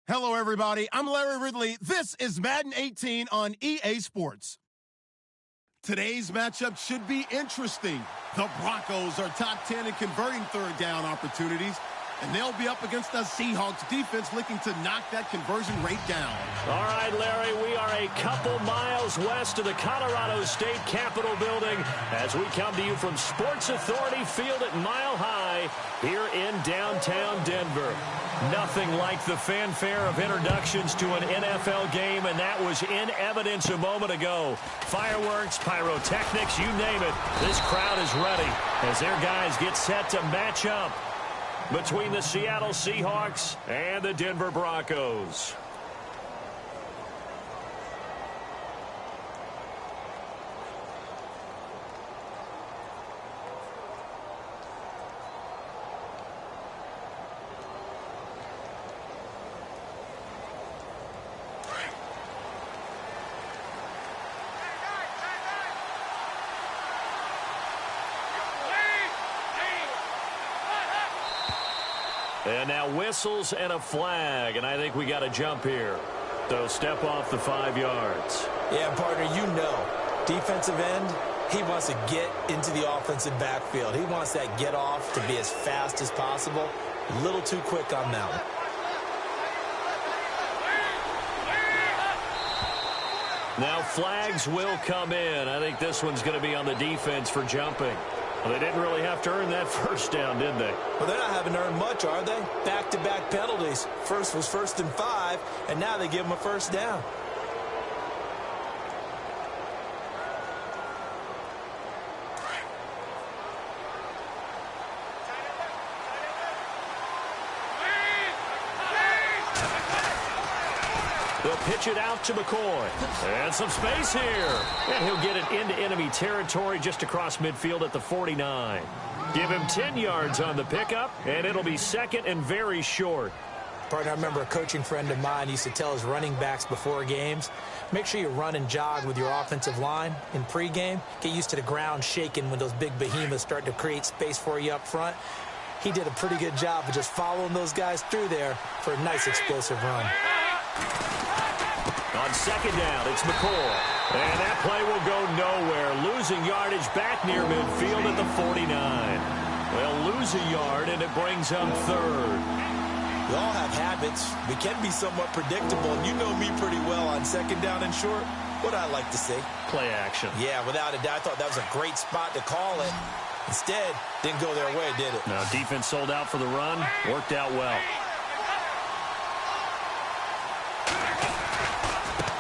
Hello, everybody. I'm Larry Ridley. This is Madden 18 on EA Sports. Today's matchup should be interesting. The Broncos are top 10 in converting third down opportunities, and they'll be up against the Seahawks defense looking to knock that conversion rate down. All right, Larry, we are a couple miles west of the Colorado State Capitol building as we come to you from Sports Authority Field at Mile High here in downtown Denver. Nothing like the fanfare of introductions to an NFL game, and that was in evidence a moment ago. Fireworks, pyrotechnics, you name it. This crowd is ready as their guys get set to match up between the Seattle Seahawks and the Denver Broncos. And now whistles and a flag, and I think we got to jump here. So step off the 5 yards. Yeah, partner, you know, defensive end, he wants to get into the offensive backfield. He wants that get off to be as fast as possible. A little too quick on that one. Now flags will come in. I think this one's going to be on the defense for jumping. Well, they didn't really have to earn that first down, did they? Well, they're not having to earn much, are they? Back-to-back penalties. First was 1st and 5, and now they give them a first down. They'll pitch it out to McCoy. And some space here. And he'll get it into enemy territory just across midfield at the 49. Give him 10 yards on the pickup, and it'll be second and very short. Partner, I remember a coaching friend of mine used to tell his running backs before games, make sure you run and jog with your offensive line in pregame. Get used to the ground shaking when those big behemoths start to create space for you up front. He did a pretty good job of just following those guys through there for a nice explosive run. On second down, it's McCoy. And that play will go nowhere. Losing yardage back near midfield at the 49. Well, lose a yard, and it brings them third. We all have habits. We can be somewhat predictable. And you know me pretty well on second down and short. What I like to see. Play action. Yeah, without a doubt. I thought that was a great spot to call it. Instead, didn't go their way, did it? Now, defense sold out for the run. Worked out well.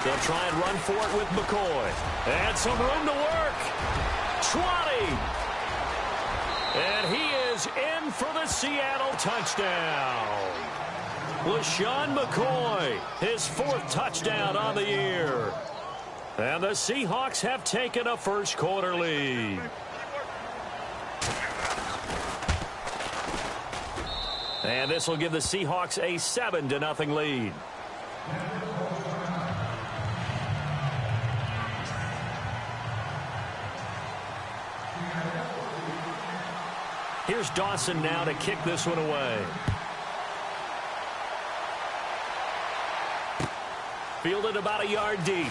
They'll try and run for it with McCoy. And some room to work. 20. And he is in for the Seattle touchdown. LaShawn McCoy, his 4th touchdown on the year. And the Seahawks have taken a first-quarter lead. And this will give the Seahawks a 7-0 lead. Here's Dawson now to kick this one away. Fielded about a yard deep.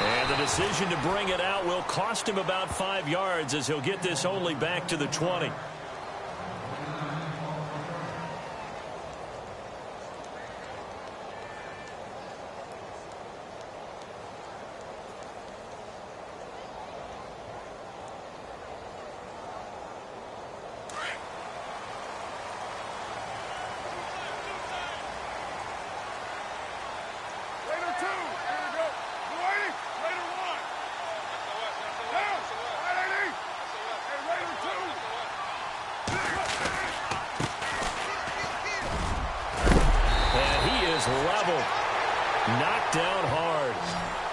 And the decision to bring it out will cost him about 5 yards as he'll get this only back to the 20. Level. Knocked down hard.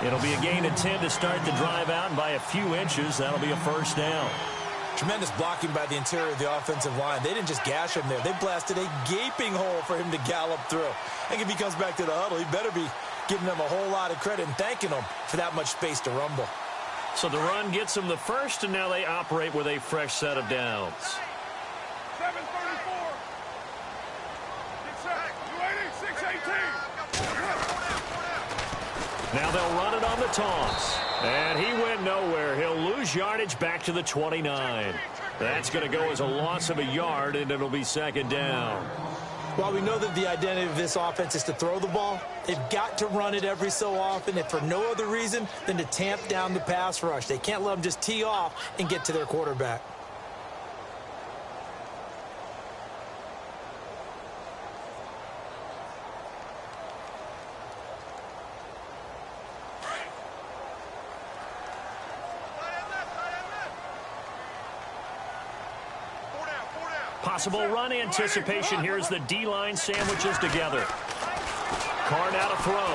It'll be a gain of 10 to start the drive out, and by a few inches, that'll be a first down. Tremendous blocking by the interior of the offensive line. They didn't just gash him there. They blasted a gaping hole for him to gallop through. I think if he comes back to the huddle, he better be giving them a whole lot of credit and thanking them for that much space to rumble. So the run gets them the first, and now they operate with a fresh set of downs. 7:34. Get set. toss. And he went nowhere. He'll lose yardage back to the 29. That's going to go as a loss of a yard, and it'll be second down. While we know that the identity of this offense is to throw the ball, they've got to run it every so often, if for no other reason than to tamp down the pass rush. They can't let them just tee off and get to their quarterback. Possible run anticipation here as the D-line sandwiches together. Carr now to throw.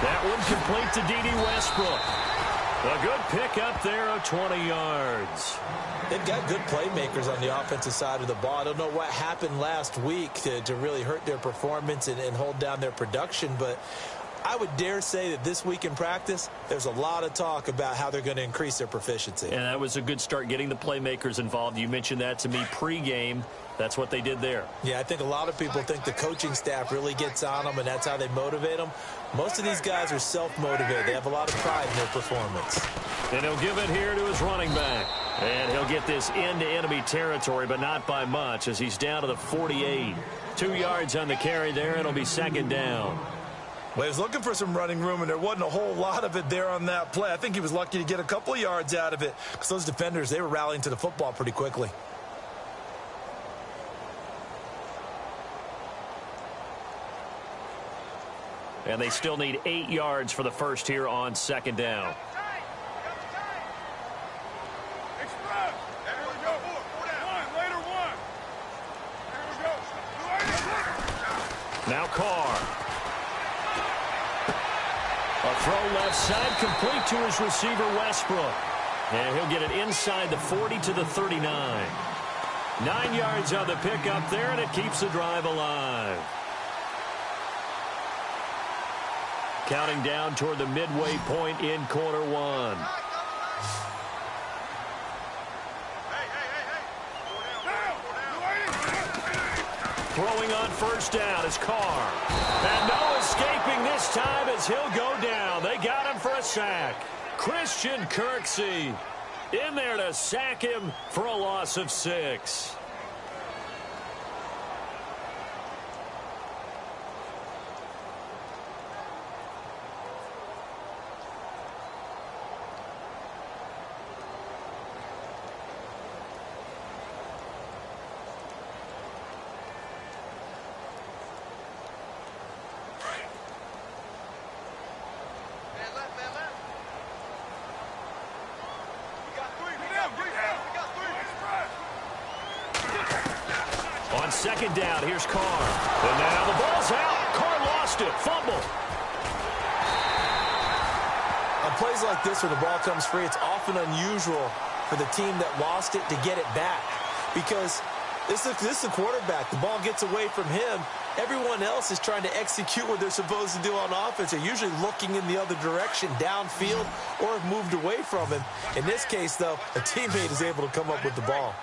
That one complete to D.D. Westbrook. A good pick up there of 20 yards. They've got good playmakers on the offensive side of the ball. I don't know what happened last week to really hurt their performance and hold down their production, but I would dare say that this week in practice, there's a lot of talk about how they're going to increase their proficiency. And that was a good start, getting the playmakers involved. You mentioned that to me pregame. That's what they did there. Yeah, I think a lot of people think the coaching staff really gets on them, and that's how they motivate them. Most of these guys are self-motivated. They have a lot of pride in their performance. And he'll give it here to his running back. And he'll get this into enemy territory, but not by much, as he's down to the 48. 2 yards on the carry there. It'll be second down. Well, he was looking for some running room, and there wasn't a whole lot of it there on that play. I think he was lucky to get a couple of yards out of it because those defenders, they were rallying to the football pretty quickly. And they still need 8 yards for the first here on second down. Now Carr. A throw left side, complete to his receiver, Westbrook. And he'll get it inside the 40 to the 39. 9 yards on the pickup there, and it keeps the drive alive. Counting down toward the midway point in quarter one. Throwing on first down is Carr. And no escaping this time as he'll go down. They got him for a sack. Christian Kirksey in there to sack him for a loss of 6. On second down, here's Carr. And now the ball's out. Carr lost it. Fumble. On plays like this where the ball comes free, it's often unusual for the team that lost it to get it back. Because this is the quarterback. The ball gets away from him. Everyone else is trying to execute what they're supposed to do on offense. They're usually looking in the other direction, downfield, or have moved away from him. In this case, though, a teammate is able to come up with the ball.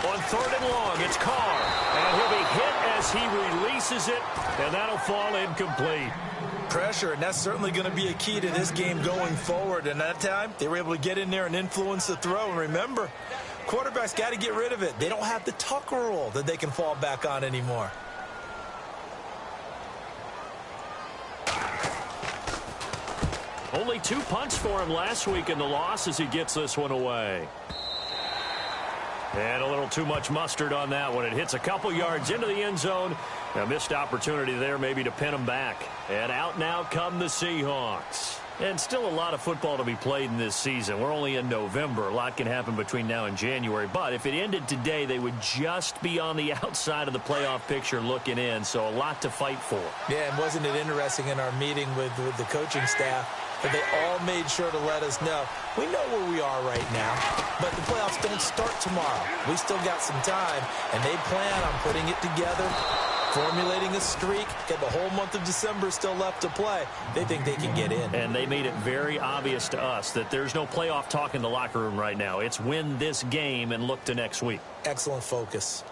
On third and long, it's Carr. And he'll be hit as he releases it, and that'll fall incomplete. Pressure, and that's certainly going to be a key to this game going forward. And that time, they were able to get in there and influence the throw. And remember, quarterbacks got to get rid of it. They don't have the tuck rule that they can fall back on anymore. Only 2 punts for him last week in the loss as he gets this one away. And a little too much mustard on that one. It hits a couple yards into the end zone. A missed opportunity there maybe to pin them back. And out now come the Seahawks. And still a lot of football to be played in this season. We're only in November. A lot can happen between now and January. But if it ended today, they would just be on the outside of the playoff picture looking in. So a lot to fight for. Yeah, and wasn't it interesting in our meeting with the coaching staff that they all made sure to let us know, we know where we are right now, but the playoffs don't start tomorrow. We still got some time, and they plan on putting it together, formulating a streak, got the whole month of December still left to play. They think they can get in. And they made it very obvious to us that there's no playoff talk in the locker room right now. It's win this game and look to next week. Excellent focus.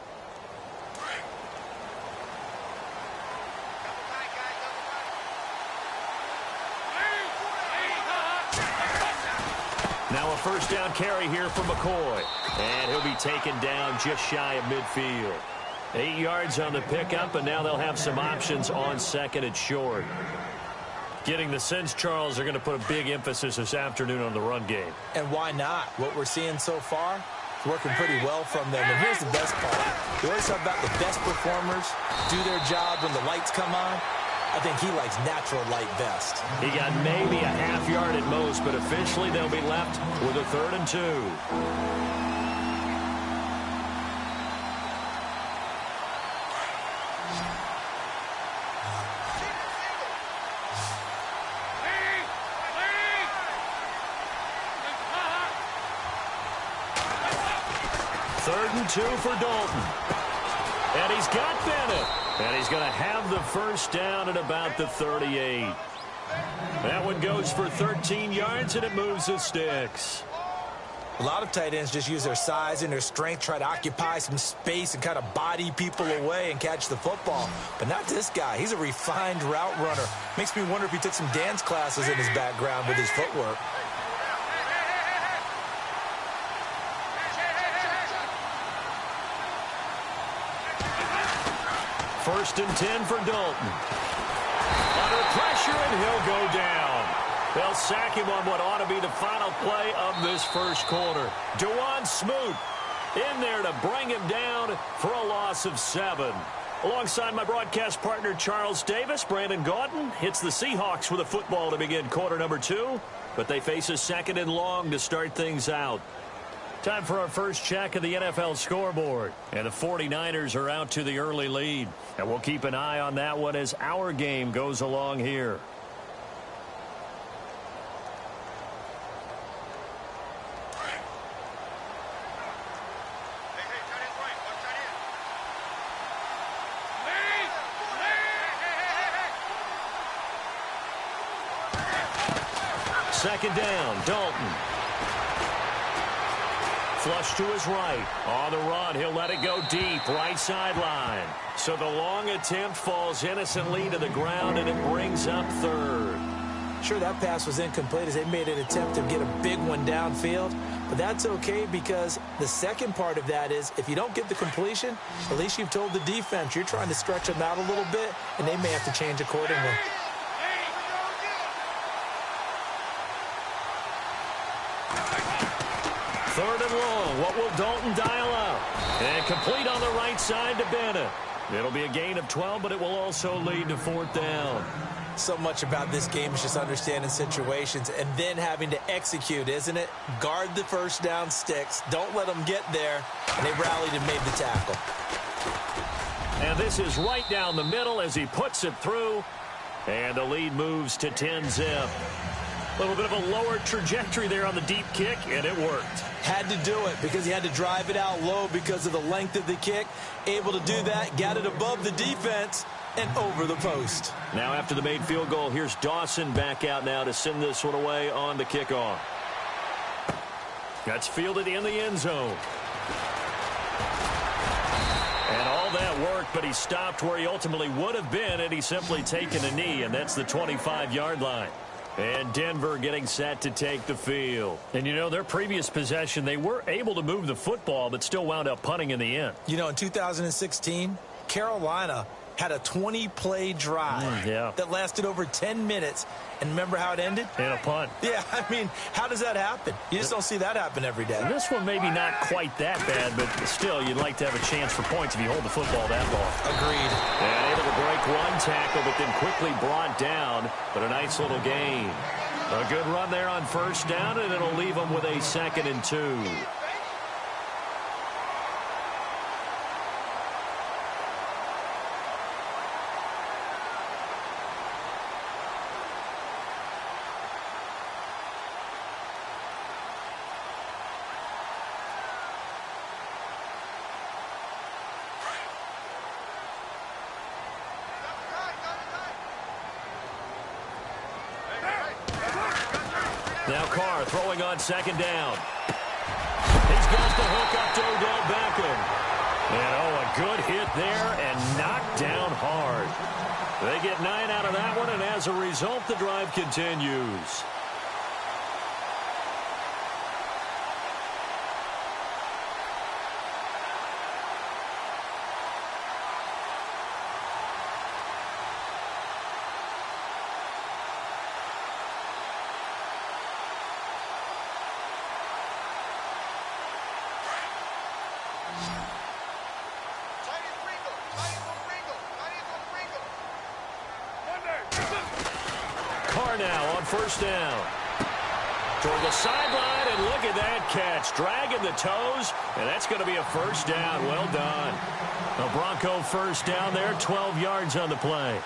Now a first down carry here for McCoy. And he'll be taken down just shy of midfield. 8 yards on the pickup, and now they'll have some options on second and short. Getting the sense, Charles, they're going to put a big emphasis this afternoon on the run game. And why not? What we're seeing so far is working pretty well from them. And here's the best part. We always talk about the best performers do their job when the lights come on. I think he likes natural light best. He got maybe a half yard at most, but officially they'll be left with a 3rd and 2. Third and 2 for Dalton. And he's got Bennett. And he's going to have the first down at about the 38. That one goes for 13 yards, and it moves the sticks. A lot of tight ends just use their size and their strength, try to occupy some space and kind of body people away and catch the football. But not this guy. He's a refined route runner. Makes me wonder if he took some dance classes in his background with his footwork. First and 10 for Dalton. Under pressure, and he'll go down. They'll sack him on what ought to be the final play of this first quarter. DeJuan Smoot in there to bring him down for a loss of 7. Alongside my broadcast partner, Charles Davis, Brandon Gaudin hits the Seahawks with a football to begin quarter number 2. But they face a 2nd and long to start things out. Time for our first check of the NFL scoreboard. And the 49ers are out to the early lead. And we'll keep an eye on that one as our game goes along here. Second down, Dalton. Flush to his right. On the run, he'll let it go deep, right sideline. So the long attempt falls innocently to the ground, and it brings up 3rd. Sure, that pass was incomplete as they made an attempt to get a big one downfield. But that's okay because the second part of that is if you don't get the completion, at least you've told the defense you're trying to stretch them out a little bit, and they may have to change accordingly. Third and long. What will Dalton dial up? And complete on the right side to Bennett. It'll be a gain of 12, but it will also lead to 4th down. So much about this game is just understanding situations and then having to execute, isn't it? Guard the first down sticks. Don't let them get there. And they rallied and made the tackle. And this is right down the middle as he puts it through. And the lead moves to 10-zip. A little bit of a lower trajectory there on the deep kick, and it worked. Had to do it because he had to drive it out low because of the length of the kick. Able to do that, got it above the defense and over the post. Now after the made field goal, here's Dawson back out now to send this one away on the kickoff. That's fielded in the end zone. And all that worked, but he stopped where he ultimately would have been had he simply taken a knee, and that's the 25-yard line. And Denver getting set to take the field. And, you know, their previous possession, they were able to move the football, but still wound up punting in the end. You know, in 2016, Carolina had a 20-play drive that lasted over 10 minutes. And remember how it ended? In a punt. Yeah, I mean, how does that happen? You just don't see that happen every day. And this one maybe not quite that bad, but still, you'd like to have a chance for points if you hold the football that long. Agreed. And able to break one tackle, but then quickly brought down. But a nice little gain. A good run there on first down, and it'll leave them with a 2nd and 2. Now Carr throwing on second down. He's got the hook up to Odell Beckham. And a good hit there and knocked down hard. They get 9 out of that one, and as a result, the drive continues. first down. Toward the sideline, and look at that catch. Dragging the toes, and that's going to be a first down. Well done. A Bronco first down there, 12 yards on the play.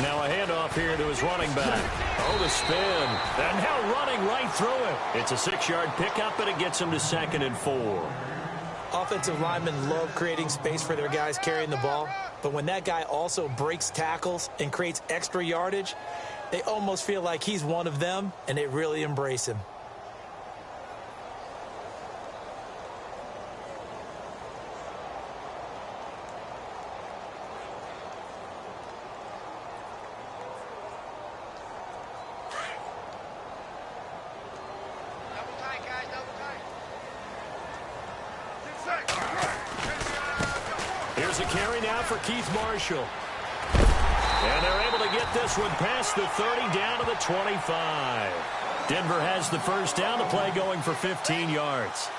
Now a handoff here to his running back. Oh, the spin. And now running right through it. It's a 6-yard pickup, and it gets him to 2nd and 4. Offensive linemen love creating space for their guys carrying the ball. But when that guy also breaks tackles and creates extra yardage, they almost feel like he's one of them, and they really embrace him. Here's a carry now for Keith Marshall. And they're able to get this one past the 30 down to the 25. Denver has the first down. The play going for 15 yards.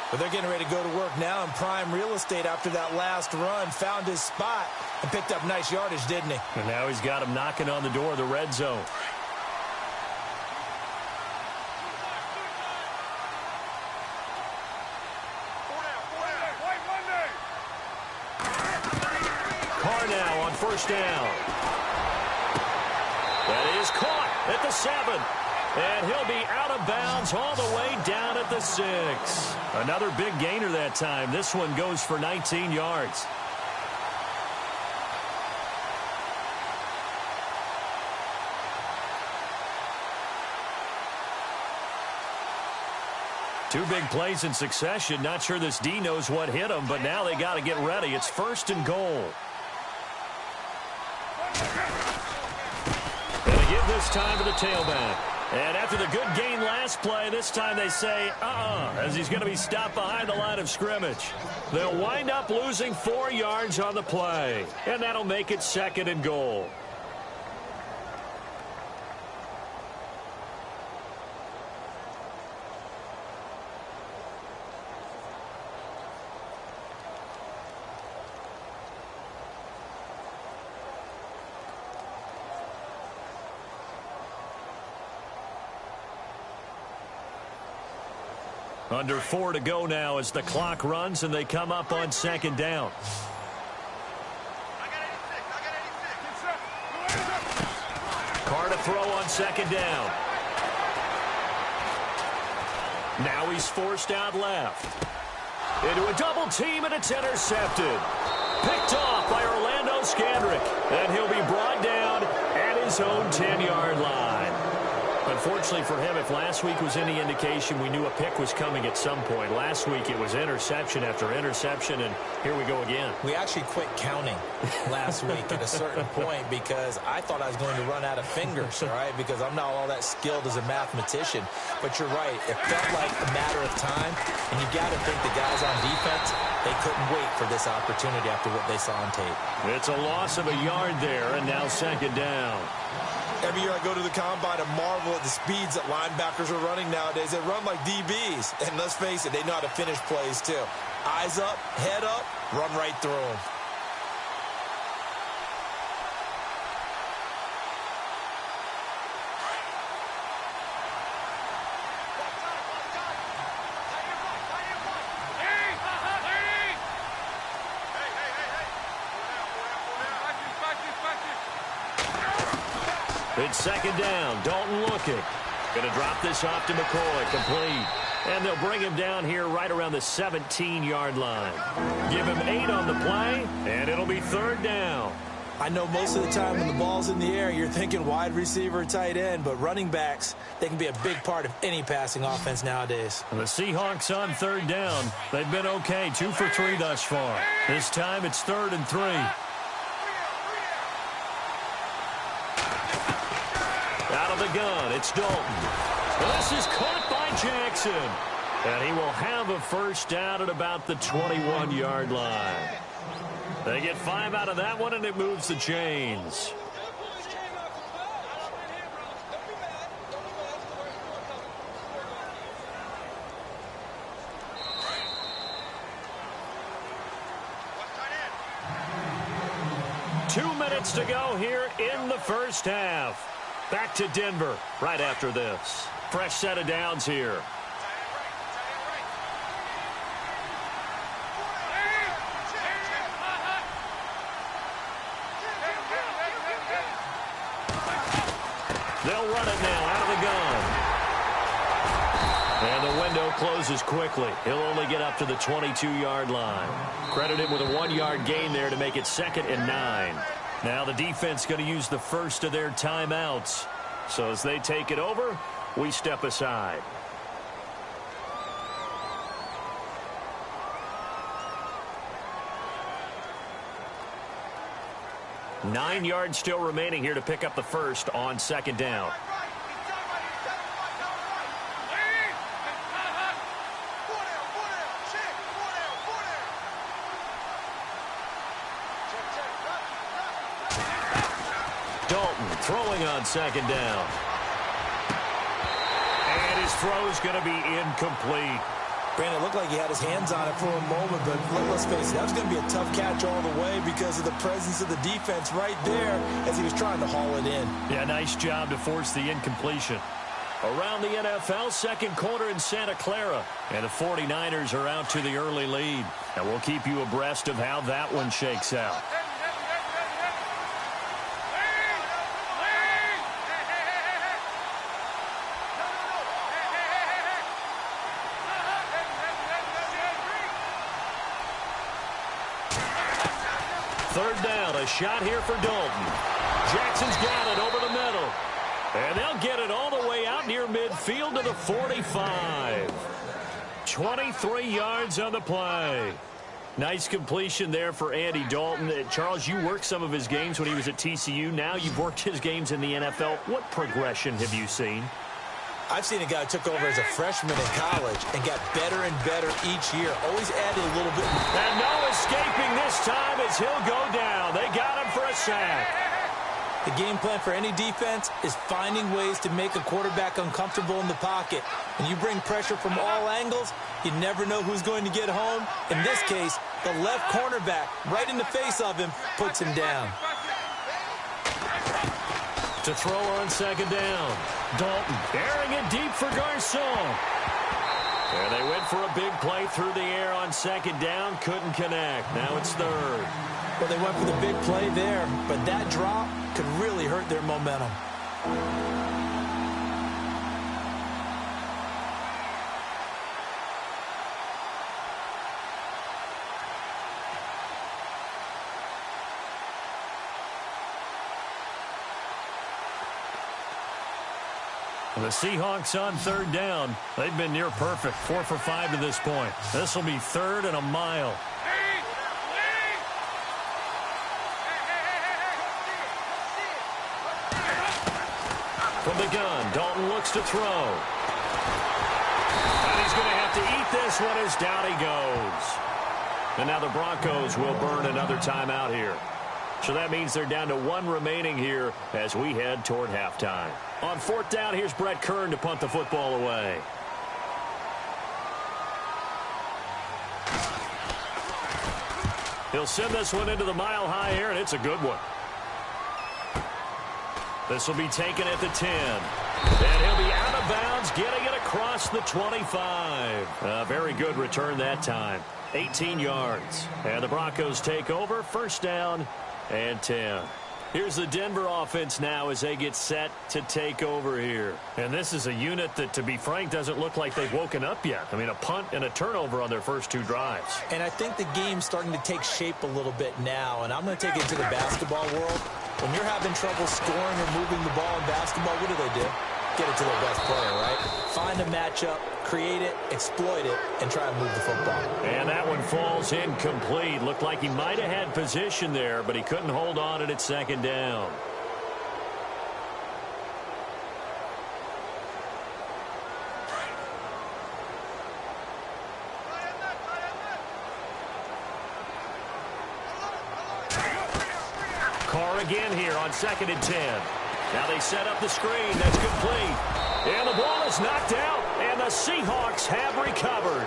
But they're getting ready to go to work now in prime real estate after that last run. Found his spot and picked up nice yardage, didn't he? And now he's got him knocking on the door of the red zone. Carr now on first down. That is caught at the 7. And he'll be out of bounds all the way down at the 6. Another big gainer that time. This one goes for 19 yards. Two big plays in succession. Not sure this D knows what hit him, but now they got to get ready. It's 1st and goal. And they give this time to the tailback. And after the good gain last play, this time they say, as he's going to be stopped behind the line of scrimmage. They'll wind up losing 4 yards on the play. And that'll make it 2nd and goal. Under 4 to go now as the clock runs and they come up on 2nd down. Carr to throw on 2nd down. Now he's forced out left. Into a double team, and it's intercepted. Picked off by Orlando Scandrick. And he'll be brought down at his own 10-yard line. Unfortunately for him, if last week was any indication, we knew a pick was coming at some point. Last week it was interception after interception, and here we go again. We actually quit counting last week at a certain point because I thought I was going to run out of fingers, all right, because I'm not all that skilled as a mathematician. But you're right. It felt like a matter of time, and you got to think the guys on defense, they couldn't wait for this opportunity after what they saw on tape. It's a loss of a yard there, and now 2nd down. Every year I go to the combine and marvel at the speeds that linebackers are running nowadays. They run like DBs. And let's face it, they know how to finish plays too. Eyes up, head up, run right through them. It's 2nd down. Dalton looking. Going to drop this off to McCoy. Complete. And they'll bring him down here right around the 17-yard line. Give him 8 on the play, and it'll be 3rd down. I know most of the time when the ball's in the air, you're thinking wide receiver, tight end, but running backs, they can be a big part of any passing offense nowadays. And the Seahawks on 3rd down. They've been okay, 2 for 3 thus far. This time it's 3rd and 3. Out of the gun, it's Dalton. This is caught by Jackson. And he will have a first down at about the 21-yard line. They get 5 out of that one, and it moves the chains. To go here in the first half. Back to Denver right after this. Fresh set of downs here. They'll run it now out of the gun. And the window closes quickly. He'll only get up to the 22-yard line. Credit him with a 1-yard gain there to make it 2nd and 9. Now the defense going to use the first of their timeouts. So as they take it over, we step aside. Nine yards still remaining here to pick up the first on 2nd down. Throwing on 2nd down. And his throw is going to be incomplete. Brandon, it looked like he had his hands on it for a moment, but let's face it, that was going to be a tough catch all the way because of the presence of the defense right there as he was trying to haul it in. Yeah, nice job to force the incompletion. Around the NFL, 2nd quarter in Santa Clara. And the 49ers are out to the early lead. And we'll keep you abreast of how that one shakes out. Third down, a shot here for Dalton. Jackson's got it over the middle. And they'll get it all the way out near midfield to the 45. 23 yards on the play. Nice completion there for Andy Dalton. Charles, you worked some of his games when he was at TCU. Now you've worked his games in the NFL. What progression have you seen? I've seen a guy who took over as a freshman in college and got better and better each year. Always added a little bit. And no escaping this time as he'll go down. They got him for a sack. The game plan for any defense is finding ways to make a quarterback uncomfortable in the pocket. When you bring pressure from all angles, you never know who's going to get home. In this case, the left cornerback, right in the face of him, puts him down. To throw on 2nd down. Dalton airing it deep for Garcon. And they went for a big play through the air on 2nd down. Couldn't connect. Now it's 3rd. Well, they went for the big play there, but that drop could really hurt their momentum. The Seahawks on 3rd down. They've been near perfect. 4 for 5 to this point. This will be 3rd and a mile. From the gun, Dalton looks to throw. And he's going to have to eat this one as down he goes. And now the Broncos will burn another timeout here. So that means they're down to 1 remaining here as we head toward halftime. On 4th down, here's Brett Kern to punt the football away. He'll send this one into the mile-high air, and it's a good one. This will be taken at the 10. And he'll be out of bounds, getting it across the 25. A very good return that time. 18 yards. And the Broncos take over. 1st down and 10. Here's the Denver offense now as they get set to take over here. And this is a unit that, to be frank, doesn't look like they've woken up yet. I mean, a punt and a turnover on their first 2 drives. And I think the game's starting to take shape a little bit now. And I'm going to take it to the basketball world. When you're having trouble scoring or moving the ball in basketball, what do? Get it to their best player, right? Find a matchup, create it, exploit it, and try and move the football. And that one falls incomplete. Looked like he might have had position there, but he couldn't hold on it at 2nd down. Carr again here on 2nd and 10. Now they set up the screen. That's complete. And the ball is knocked out, and the Seahawks have recovered.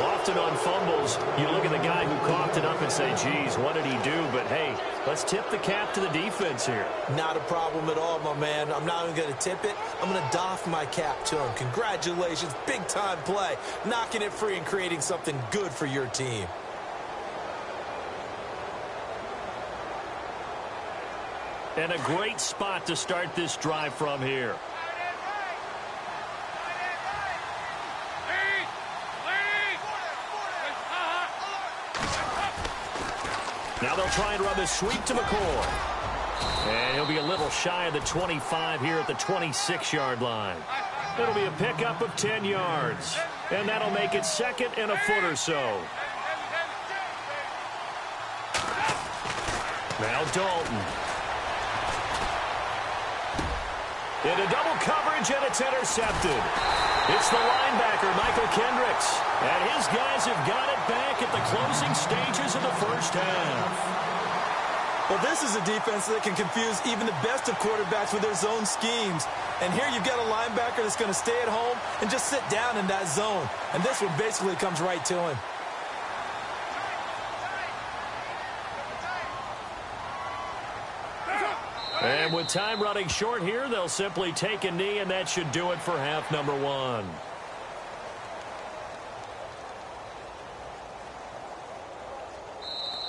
Often on fumbles, you look at the guy who coughed it up and say, geez, what did he do? But, hey, let's tip the cap to the defense here. Not a problem at all, my man. I'm not even going to tip it. I'm going to doff my cap to him. Congratulations. Big-time play. Knocking it free and creating something good for your team. And a great spot to start this drive from here. Now they'll try and run this sweep to McCoy. And he'll be a little shy of the 25 here at the 26-yard line. It'll be a pickup of 10 yards. And that'll make it 2nd and a foot or so. Now Dalton. Into double coverage, and it's intercepted. It's the linebacker, Michael Kendricks. And his guys have got it back at the closing stages of the first half. Well, this is a defense that can confuse even the best of quarterbacks with their zone schemes. And here you've got a linebacker that's going to stay at home and just sit down in that zone. And this one basically comes right to him. And with time running short here, they'll simply take a knee, and that should do it for half number 1.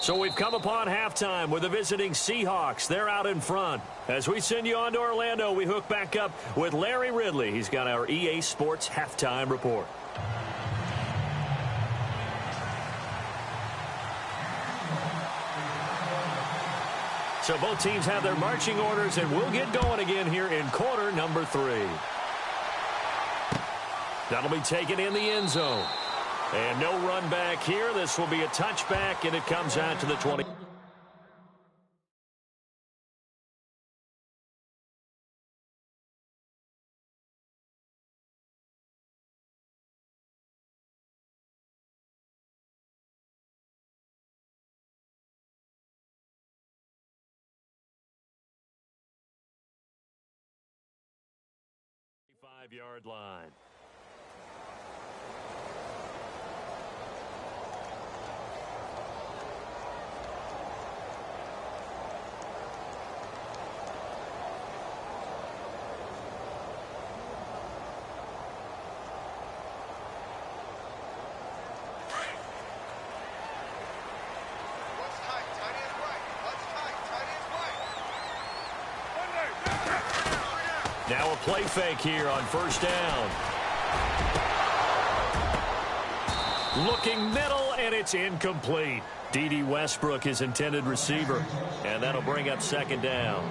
So we've come upon halftime with the visiting Seahawks. They're out in front. As we send you on to Orlando, we hook back up with Larry Ridley. He's got our EA Sports halftime report. So both teams have their marching orders, and we'll get going again here in quarter number 3. That'll be taken in the end zone. And no run back here. This will be a touchback, and it comes out to the 20. Yard line. Now a play fake here on first down. Looking middle, and it's incomplete. D.D. Westbrook, his intended receiver. And that'll bring up 2nd down.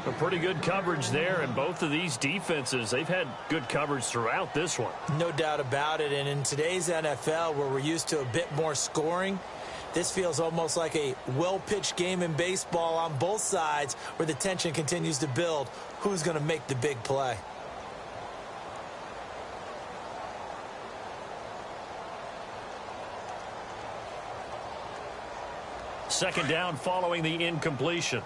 A pretty good coverage there, and both of these defenses, they've had good coverage throughout this one. No doubt about it, and in today's NFL, where we're used to a bit more scoring, this feels almost like a well-pitched game in baseball on both sides where the tension continues to build. Who's going to make the big play? Second down following the incompletion.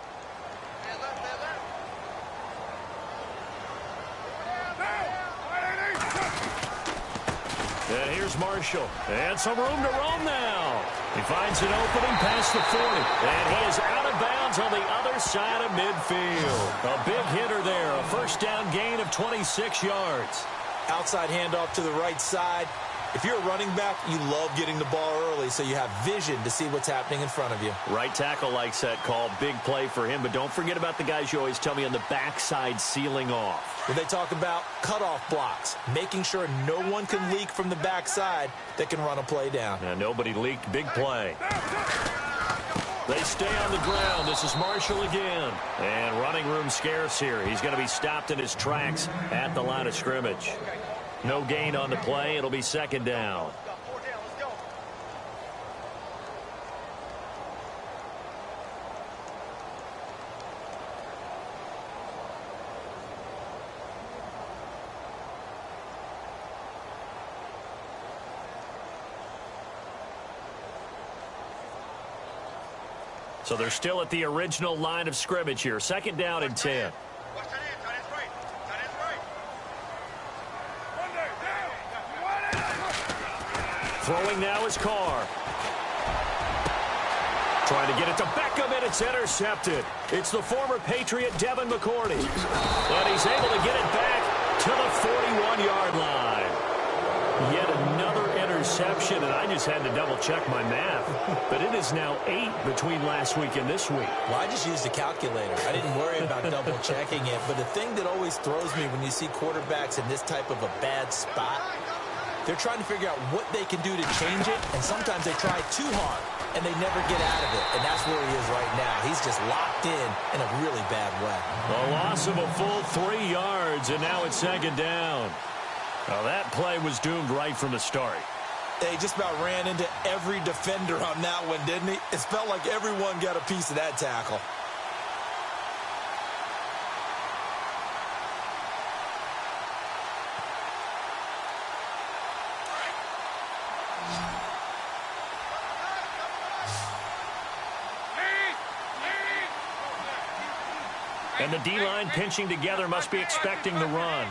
And here's Marshall. And some room to roam now. He finds an opening past the 40. And he is out of bounds on the other side of midfield. A big hitter there. A first down gain of 26 yards. Outside handoff to the right side. If you're a running back, you love getting the ball early so you have vision to see what's happening in front of you. Right tackle likes that call. Big play for him. But don't forget about the guys you always tell me on the backside sealing off. When they talk about cutoff blocks, making sure no one can leak from the backside that can run a play down. And nobody leaked. Big play. They stay on the ground. This is Marshall again. And running room scarce here. He's going to be stopped in his tracks at the line of scrimmage. No gain on the play. It'll be second down. So they're still at the original line of scrimmage here. Second down and 10. Throwing now is Carr. Trying to get it to Beckham, and it's intercepted. It's the former Patriot Devin McCourty. And he's able to get it back to the 41-yard line. Yet another interception, and I just had to double-check my math. But it is now 8 between last week and this week. Well, I just used a calculator. I didn't worry about double-checking it. But the thing that always throws me when you see quarterbacks in this type of a bad spot, they're trying to figure out what they can do to change it, and sometimes they try too hard, and they never get out of it, and that's where he is right now. He's just locked in a really bad way. A loss of a full 3 yards, and now it's second down. Now that play was doomed right from the start. They just about ran into every defender on that one, didn't he? It felt like everyone got a piece of that tackle. And the D-line pinching together must be expecting the run.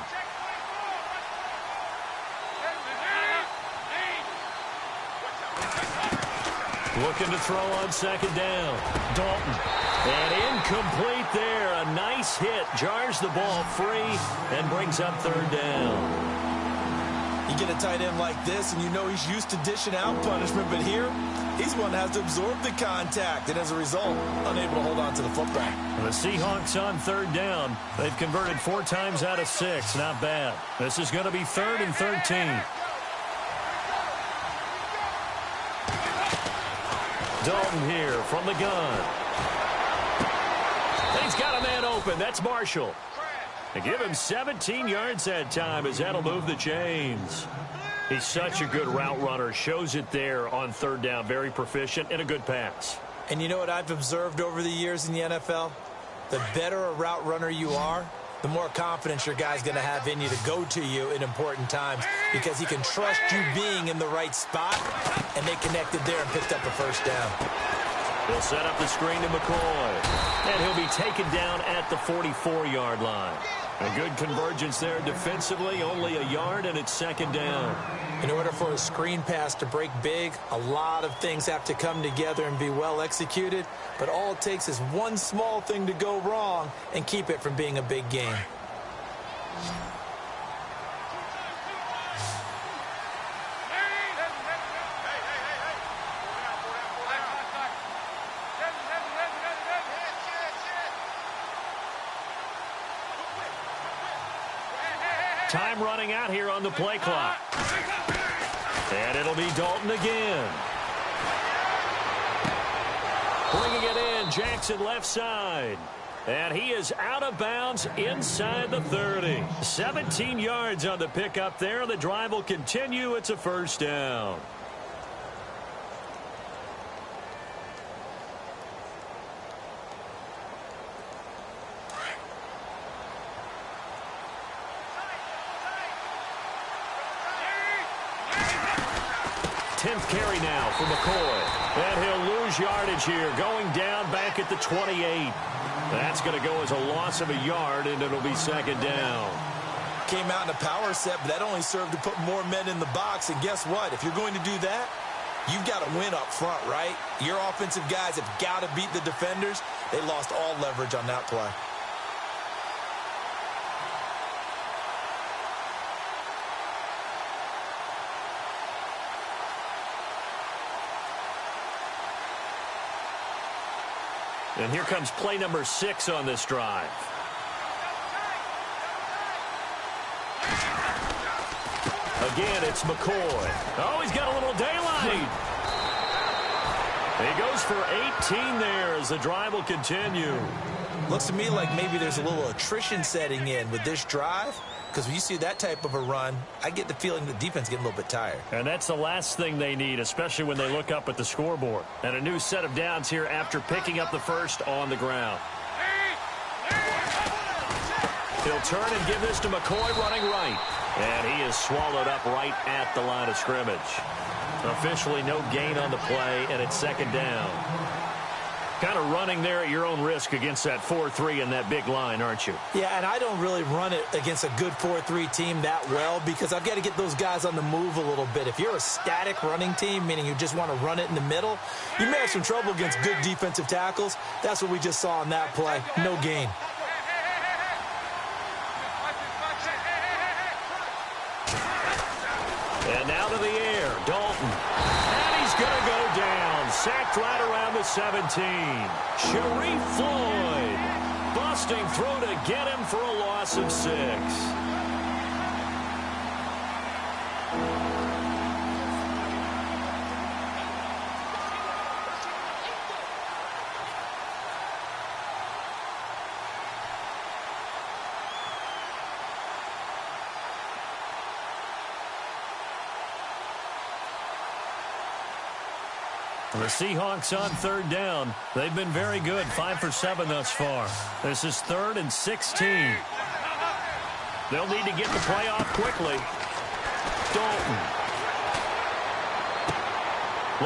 Looking to throw on second down. Dalton. And incomplete there. A nice hit. Jars the ball free and brings up third down. You get a tight end like this, and you know he's used to dishing out punishment, but here, he's the one that has to absorb the contact, and as a result, unable to hold on to the football. The Seahawks on third down. They've converted 4 times out of 6. Not bad. This is going to be 3rd and 13. Dalton here from the gun. And he's got a man open. That's Marshall. They give him 17 yards that time as that'll move the chains. He's such a good route runner. Shows it there on third down. Very proficient and a good pass. And you know what I've observed over the years in the NFL? The better a route runner you are, the more confidence your guy's going to have in you to go to you in important times because he can trust you being in the right spot, and they connected there and picked up a first down. They'll set up the screen to McCoy, and he'll be taken down at the 44-yard line. A good convergence there defensively, only a yard, and it's second down. In order for a screen pass to break big, a lot of things have to come together and be well executed, but all it takes is one small thing to go wrong and keep it from being a big game. Time running out here on the play clock. And it'll be Dalton again. Bringing it in, Jackson left side. And he is out of bounds inside the 30. 17 yards on the pickup there. The drive will continue. It's a first down. Carry now for McCoy. And he'll lose yardage here, going down back at the 28. That's going to go as a loss of a yard, and it'll be second down. Came out in a power set, but that only served to put more men in the box. And guess what? If you're going to do that, you've got to win up front, right? Your offensive guys have got to beat the defenders. They lost all leverage on that play. And here comes play number 6 on this drive. Again, it's McCoy. Oh, he's got a little daylight. He goes for 18 there as the drive will continue. Looks to me like maybe there's a little attrition setting in with this drive. Because when you see that type of a run, I get the feeling the defense getting a little bit tired. And that's the last thing they need, especially when they look up at the scoreboard. And a new set of downs here after picking up the first on the ground. He'll turn and give this to McCoy running right. And he is swallowed up right at the line of scrimmage. Officially no gain on the play, and it's second down. Kind of running there at your own risk against that 4-3 and that big line, aren't you? Yeah, and I don't really run it against a good 4-3 team that well because I've got to get those guys on the move a little bit. If you're a static running team, meaning you just want to run it in the middle, you may have some trouble against good defensive tackles. That's what we just saw on that play. No gain. And now to the air, Dalton. And he's going to go down. Sacked right around the 17. Sharif Floyd busting through to get him for a loss of 6. The Seahawks on 3rd down. They've been very good, 5 for 7 thus far. This is 3rd and 16. They'll need to get the play off quickly. Dalton.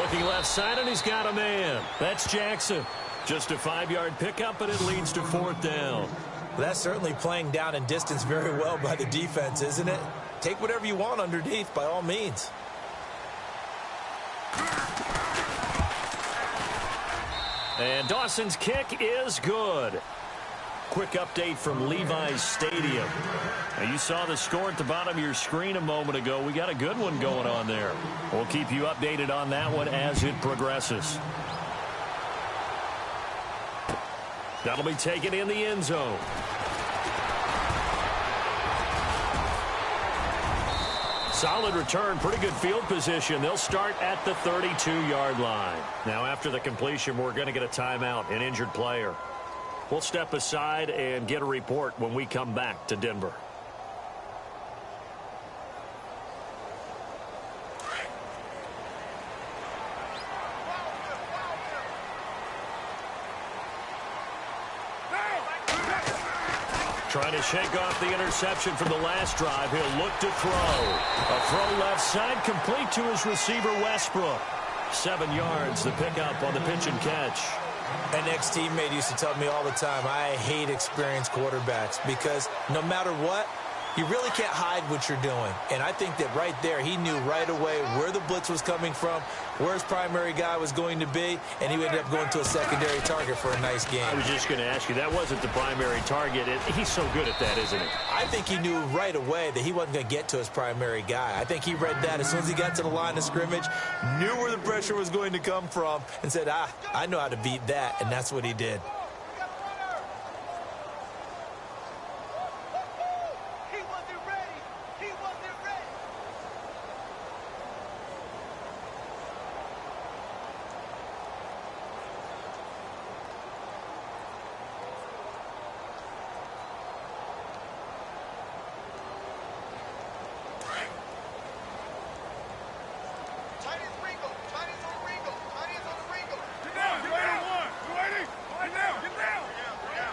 Looking left side, and he's got a man. That's Jackson. Just a 5-yard pickup, and it leads to 4th down. That's certainly playing down in distance very well by the defense, isn't it? Take whatever you want underneath, by all means. And Dawson's kick is good. Quick update from Levi's Stadium. Now, you saw the score at the bottom of your screen a moment ago. We got a good one going on there. We'll keep you updated on that one as it progresses. That'll be taken in the end zone. Solid return, pretty good field position. They'll start at the 32-yard line. Now, after the completion, we're going to get a timeout, an injured player. We'll step aside and get a report when we come back to Denver. Trying to shake off the interception from the last drive. He'll look to throw. A throw left side, complete to his receiver, Westbrook. 7 yards, the pickup on the pitch and catch. An ex-teammate used to tell me all the time, I hate experienced quarterbacks because no matter what, you really can't hide what you're doing. And I think that right there, he knew right away where the blitz was coming from, where his primary guy was going to be, and he ended up going to a secondary target for a nice game. I was just going to ask you, that wasn't the primary target. He's so good at that, isn't he? I think he knew right away that he wasn't going to get to his primary guy. I think he read that as soon as he got to the line of scrimmage, knew where the pressure was going to come from, and said, I know how to beat that, and that's what he did.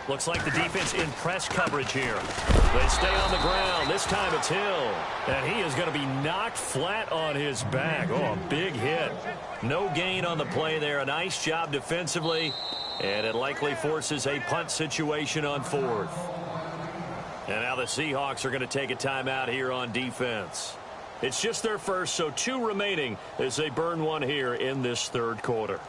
Looks like the defense in press coverage here. They stay on the ground. This time it's Hill. And he is going to be knocked flat on his back. Oh, a big hit. No gain on the play there. A nice job defensively. And it likely forces a punt situation on 4th. And now the Seahawks are going to take a timeout here on defense. It's just their first, so 2 remaining as they burn one here in this 3rd quarter.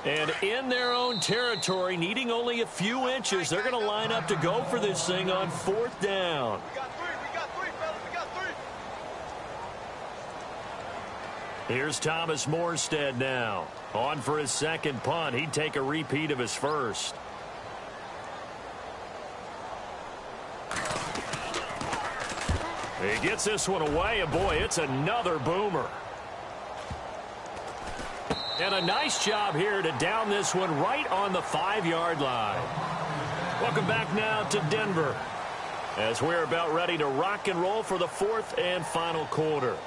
And in their own territory, needing only a few inches, they're going to line up to go for this thing on 4th down. We got three, fellas. We got three. Here's Thomas Morstead now. On for his second punt. He'd take a repeat of his first. He gets this one away, and boy, it's another boomer. And a nice job here to down this one right on the 5-yard line. Welcome back now to Denver as we're about ready to rock and roll for the 4th and final quarter.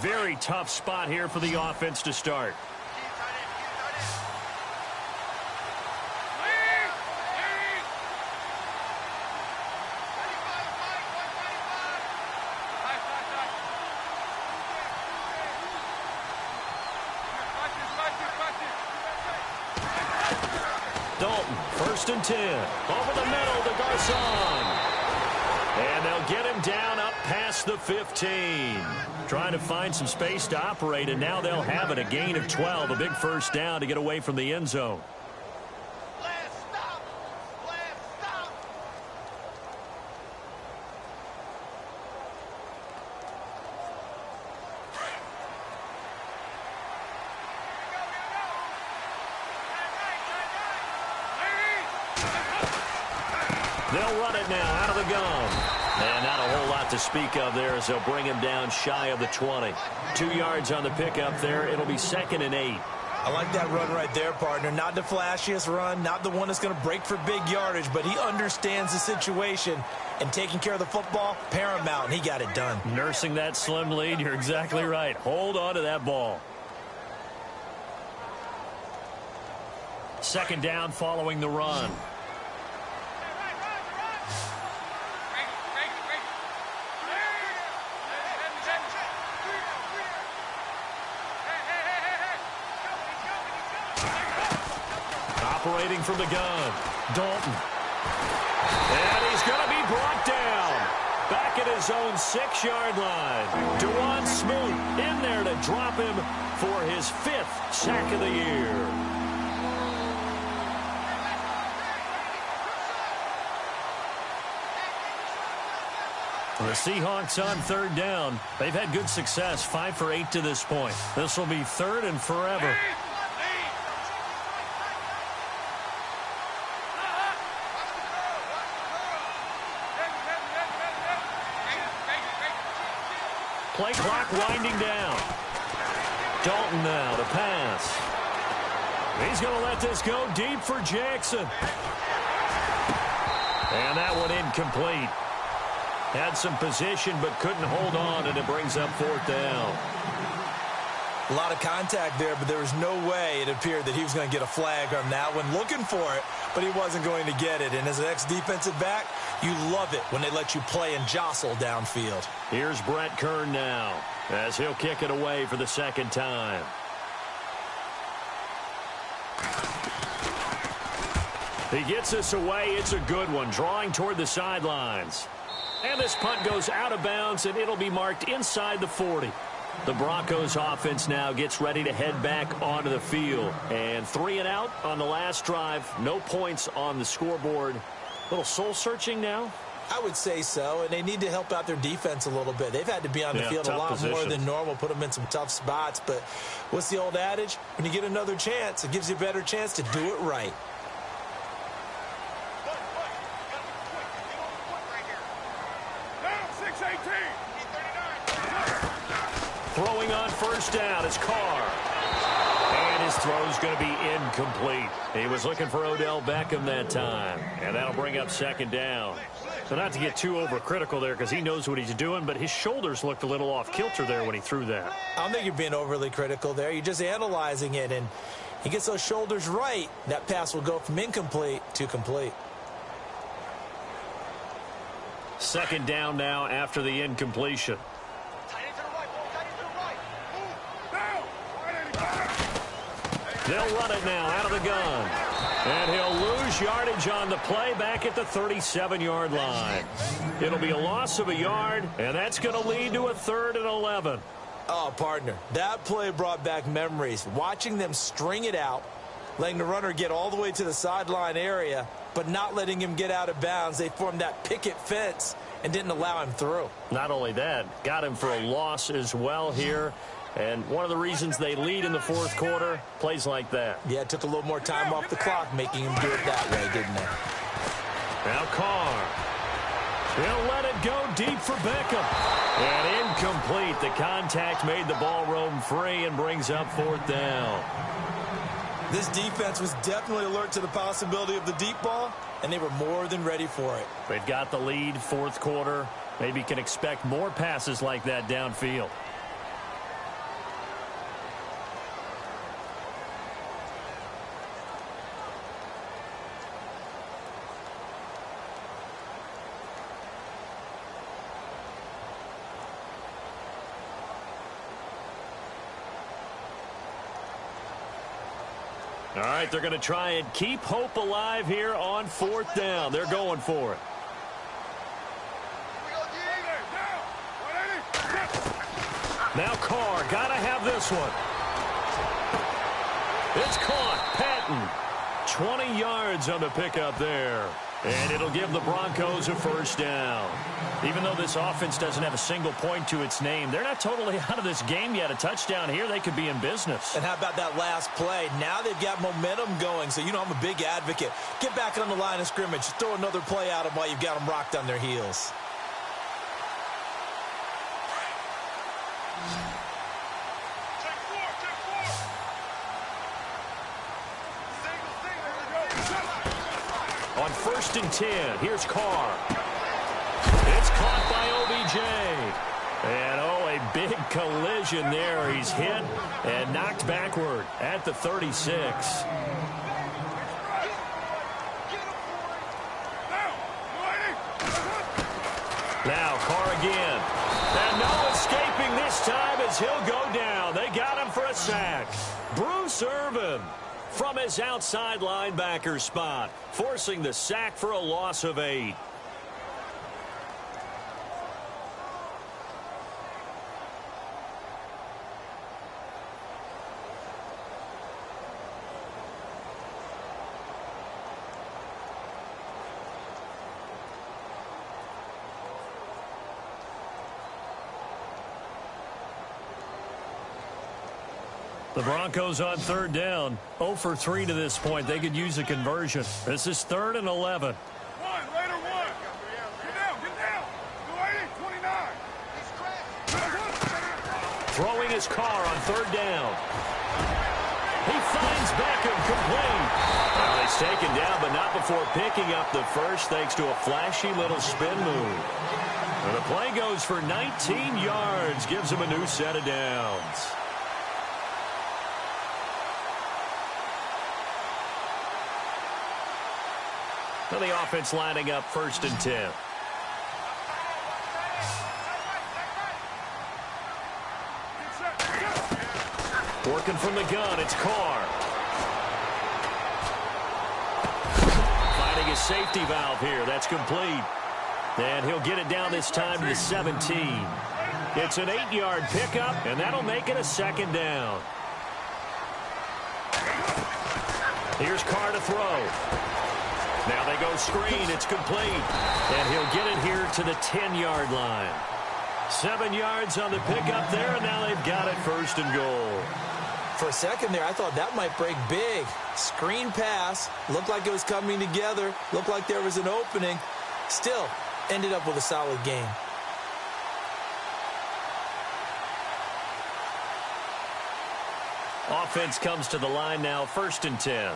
Very tough spot here for the offense to start. Dalton, 1st and 10. Over the middle to Garcon. And they'll get him down up past the 15. Trying to find some space to operate, and now they'll have it. A gain of 12, a big first down to get away from the end zone. They'll run it now out of the gun. And not a whole lot to speak of there as they'll bring him down shy of the 20. 2 yards on the pickup there. It'll be 2nd and 8. I like that run right there, partner. Not the flashiest run, not the one that's going to break for big yardage, but he understands the situation, and taking care of the football, paramount, and he got it done. Nursing that slim lead, you're exactly right. Hold on to that ball. 2nd down following the run. Operating from the gun, Dalton. And he's going to be brought down. Back at his own 6-yard line. Dewan Smoot in there to drop him for his 5th sack of the year. The Seahawks on 3rd down. They've had good success, 5 for 8 to this point. This will be 3rd and forever. Play clock winding down. Dalton now to pass. He's going to let this go deep for Jackson. And that one incomplete. Had some position but couldn't hold on, and it brings up 4th down. A lot of contact there, but there was no way it appeared that he was going to get a flag on that one. Looking for it, but he wasn't going to get it. And as an ex-defensive back, you love it when they let you play and jostle downfield. Here's Brett Kern now as he'll kick it away for the 2nd time. He gets this away. It's a good one, drawing toward the sidelines. And this punt goes out of bounds, and it'll be marked inside the 40. The Broncos offense now gets ready to head back onto the field. And 3 and out on the last drive. No points on the scoreboard. A little soul-searching now? I would say so, and they need to help out their defense a little bit. They've had to be on the field a lot more than normal, put them in some tough spots. But what's the old adage? When you get another chance, it gives you a better chance to do it right. Throwing on 1st down is Carr. And his throw's going to be incomplete. He was looking for Odell Beckham that time. And that'll bring up 2nd down. So not to get too overcritical there because he knows what he's doing, but his shoulders looked a little off kilter there when he threw that. I don't think you're being overly critical there. You're just analyzing it, and he gets those shoulders right. That pass will go from incomplete to complete. Second down now after the incompletion. Tight end to the right, ball. Tight end to the right. Move. They'll run it now out of the gun. And he'll lose yardage on the play back at the 37-yard line. It'll be a loss of a yard, and that's going to lead to a 3rd and 11. Oh, partner, that play brought back memories. Watching them string it out, letting the runner get all the way to the sideline area, but not letting him get out of bounds. They formed that picket fence and didn't allow him through. Not only that, got him for a loss as well here. And one of the reasons they lead in the 4th quarter, plays like that. Yeah, it took a little more time off the clock, making him do it that way, didn't it? Now Carr. He'll let it go deep for Beckham. And incomplete. The contact made the ball roam free and brings up 4th down. This defense was definitely alert to the possibility of the deep ball, and they were more than ready for it. They've got the lead, 4th quarter. Maybe can expect more passes like that downfield. All right, they're going to try and keep hope alive here on 4th down. They're going for it. Now Carr, got to have this one. It's caught. Patton, 20 yards on the pickup there. And it'll give the Broncos a 1st down. Even though this offense doesn't have a single point to its name, they're not totally out of this game yet. A touchdown here, they could be in business. And how about that last play? Now they've got momentum going, so you know I'm a big advocate. Get back on the line of scrimmage. Throw another play at them while you've got them rocked on their heels. On 1st and 10, here's Carr. It's caught by OBJ. And, oh, a big collision there. He's hit and knocked backward at the 36. Now Carr again. And no escaping this time as he'll go down. They got him for a sack. Bruce Irvin from his outside linebacker spot, forcing the sack for a loss of 8. The Broncos on 3rd down. 0 for 3 to this point. They could use a conversion. This is 3rd and 11. Get down. 29. Throwing his Carr on 3rd down. He finds Beckham complete. Well, he's taken down, but not before picking up the first thanks to a flashy little spin move. And the play goes for 19 yards. Gives him a new set of downs. So the offense lining up 1st and 10. Working from the gun, it's Carr. Finding his safety valve here. That's complete. And he'll get it down this time to the 17. It's an 8-yard pickup, and that'll make it a 2nd down. Here's Carr to throw. Now they go screen. It's complete. And he'll get it here to the 10-yard line. 7 yards on the pickup there, and now they've got it 1st and goal. For a second there, I thought that might break big. Screen pass. Looked like it was coming together. Looked like there was an opening. Still, ended up with a solid game. Offense comes to the line now, 1st and 10.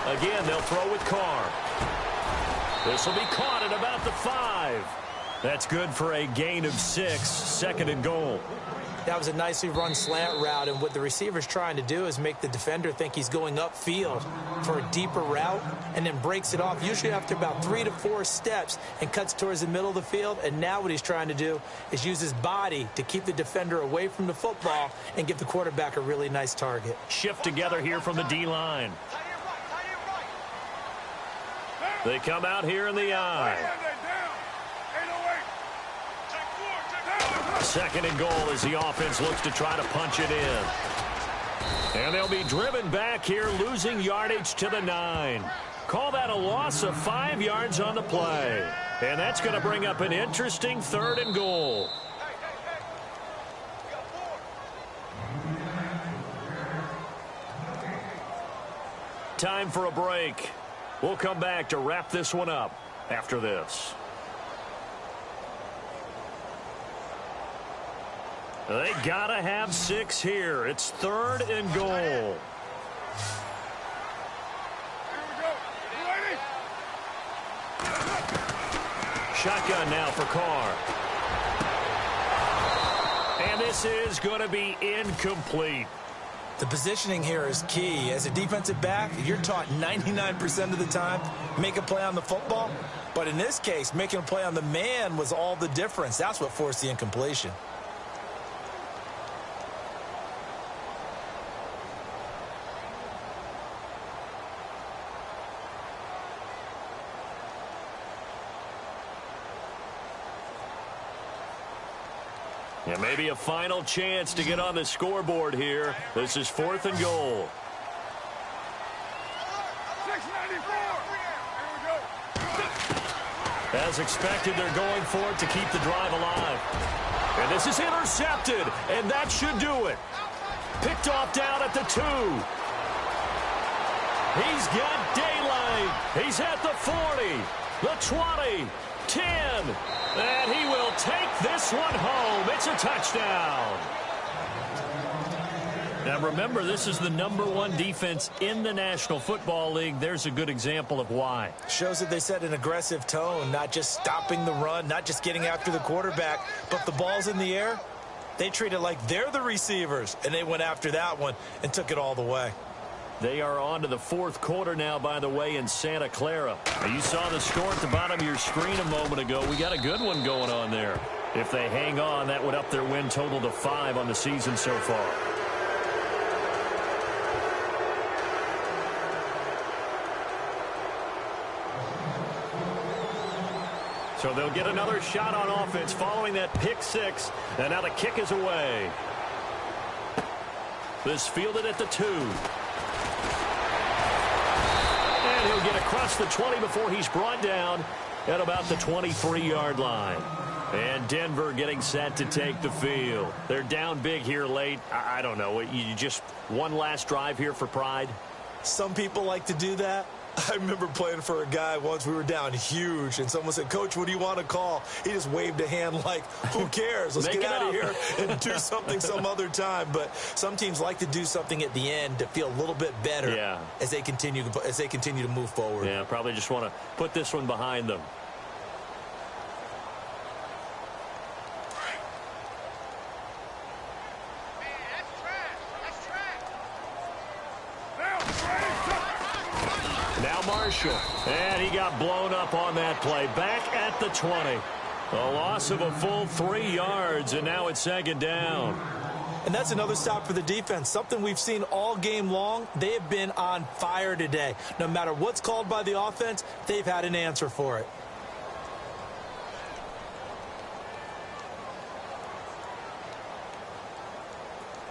Again, they'll throw with Carr. This will be caught at about the 5. That's good for a gain of 6, 2nd and goal. That was a nicely run slant route, and what the receiver's trying to do is make the defender think he's going upfield for a deeper route and then breaks it off, usually after about 3 to 4 steps, and cuts towards the middle of the field. And now what he's trying to do is use his body to keep the defender away from the football and give the quarterback a really nice target. Shift together here from the D-line. They come out here in the I. 2nd and goal as the offense looks to try to punch it in. And they'll be driven back here, losing yardage to the 9. Call that a loss of 5 yards on the play. And that's going to bring up an interesting 3rd and goal. Time for a break. We'll come back to wrap this one up after this. They gotta have 6 here. It's 3rd and goal. Here we go. Ready? Shotgun now for Carr. And this is going to be incomplete. The positioning here is key. As a defensive back, you're taught 99% of the time, make a play on the football. But in this case, making a play on the man was all the difference. That's what forced the incompletion. And maybe a final chance to get on the scoreboard here. This is 4th and goal. 694. Here we go. As expected, they're going for it to keep the drive alive. And this is intercepted, and that should do it. Picked off down at the 2. He's got daylight. He's at the 40, the 20, 10. And he will take this one home. It's a touchdown. Now remember, this is the #1 defense in the National Football League. There's a good example of why. Shows that they set an aggressive tone, not just stopping the run, not just getting after the quarterback, but the ball's in the air. They treat it like they're the receivers, and they went after that one and took it all the way. They are on to the 4th quarter now, by the way, in Santa Clara. You saw the score at the bottom of your screen a moment ago. We got a good one going on there. If they hang on, that would up their win total to 5 on the season so far. So they'll get another shot on offense following that pick 6. And now the kick is away. This fielded at the 2. And he'll get across the 20 before he's brought down at about the 23-yard line. And Denver getting set to take the field. They're down big here late. I don't know. You just one last drive here for pride? Some people like to do that. I remember playing for a guy once. We were down huge, and someone said, "Coach, what do you want to call?" He just waved a hand like, who cares? Let's get out of here and do something some other time. But some teams like to do something at the end to feel a little bit better as they continue to move forward. Yeah, probably just want to put this one behind them. Now Marshall, and he got blown up on that play. Back at the 20. A loss of a full 3 yards, and now it's 2nd down. And that's another stop for the defense. Something we've seen all game long. They have been on fire today. No matter what's called by the offense, they've had an answer for it.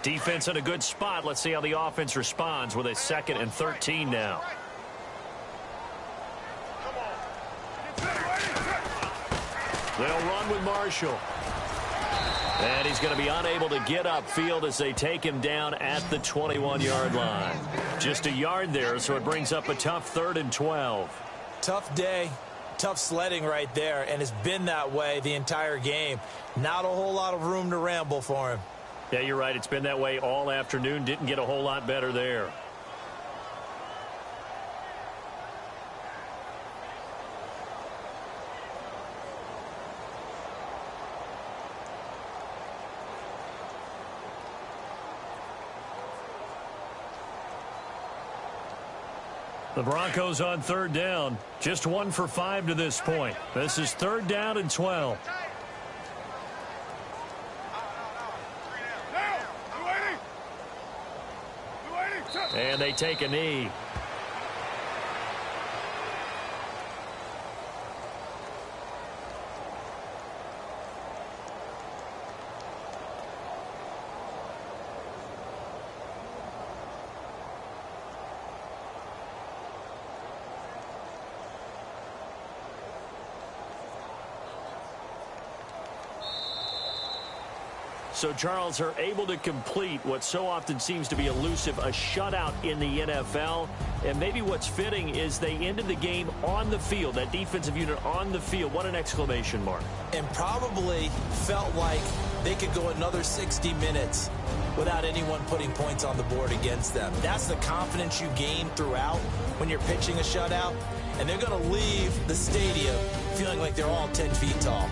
Defense in a good spot. Let's see how the offense responds with a 2nd and 13 now. They'll run with Marshall. And he's going to be unable to get upfield as they take him down at the 21-yard line. Just a yard there, so it brings up a tough 3rd and 12. Tough day, tough sledding right there, and it's been that way the entire game. Not a whole lot of room to ramble for him. Yeah, you're right. It's been that way all afternoon. Didn't get a whole lot better there. The Broncos on third down. Just 1 for 5 to this point. This is 3rd down and 12. And they take a knee. So, Charles, are able to complete what so often seems to be elusive, a shutout in the NFL. And maybe what's fitting is they ended the game on the field, that defensive unit on the field. What an exclamation mark. And probably felt like they could go another 60 minutes without anyone putting points on the board against them. That's the confidence you gain throughout when you're pitching a shutout. And they're going to leave the stadium feeling like they're all 10 feet tall.